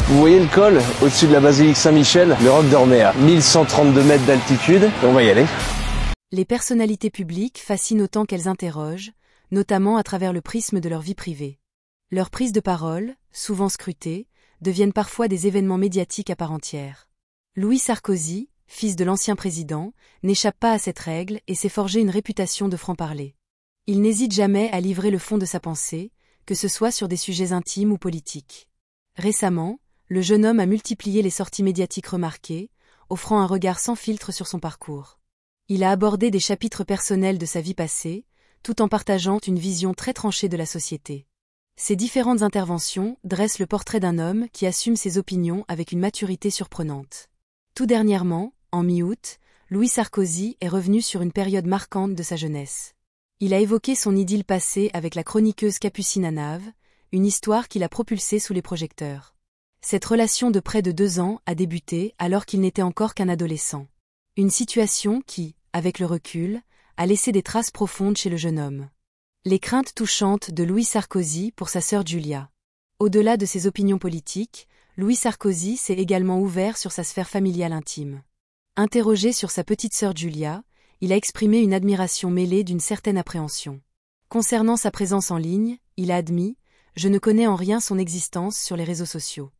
Vous voyez le col au-dessus de la basilique Saint-Michel? Le Roc d'Ormea, à 1132 mètres d'altitude, et on va y aller. Les personnalités publiques fascinent autant qu'elles interrogent, notamment à travers le prisme de leur vie privée. Leurs prises de parole, souvent scrutées, deviennent parfois des événements médiatiques à part entière. Louis Sarkozy, fils de l'ancien président, n'échappe pas à cette règle et s'est forgé une réputation de franc-parler. Il n'hésite jamais à livrer le fond de sa pensée, que ce soit sur des sujets intimes ou politiques. Récemment, le jeune homme a multiplié les sorties médiatiques remarquées, offrant un regard sans filtre sur son parcours. Il a abordé des chapitres personnels de sa vie passée, tout en partageant une vision très tranchée de la société. Ces différentes interventions dressent le portrait d'un homme qui assume ses opinions avec une maturité surprenante. Tout dernièrement, en mi-août, Louis Sarkozy est revenu sur une période marquante de sa jeunesse. Il a évoqué son idylle passée avec la chroniqueuse Capucine Anave, une histoire qui l'a propulsé sous les projecteurs. Cette relation de près de 2 ans a débuté alors qu'il n'était encore qu'un adolescent. Une situation qui, avec le recul, a laissé des traces profondes chez le jeune homme. Les craintes touchantes de Louis Sarkozy pour sa sœur Julia. Au-delà de ses opinions politiques, Louis Sarkozy s'est également ouvert sur sa sphère familiale intime. Interrogé sur sa petite sœur Julia, il a exprimé une admiration mêlée d'une certaine appréhension. Concernant sa présence en ligne, il a admis « Je ne connais en rien son existence sur les réseaux sociaux ».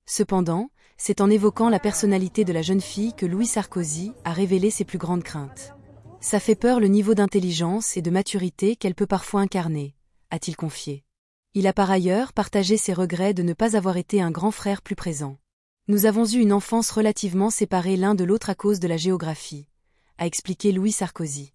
Cependant, c'est en évoquant la personnalité de la jeune fille que Louis Sarkozy a révélé ses plus grandes craintes. Ça fait peur le niveau d'intelligence et de maturité qu'elle peut parfois incarner, a-t-il confié. Il a par ailleurs partagé ses regrets de ne pas avoir été un grand frère plus présent. Nous avons eu une enfance relativement séparée l'un de l'autre à cause de la géographie, a expliqué Louis Sarkozy.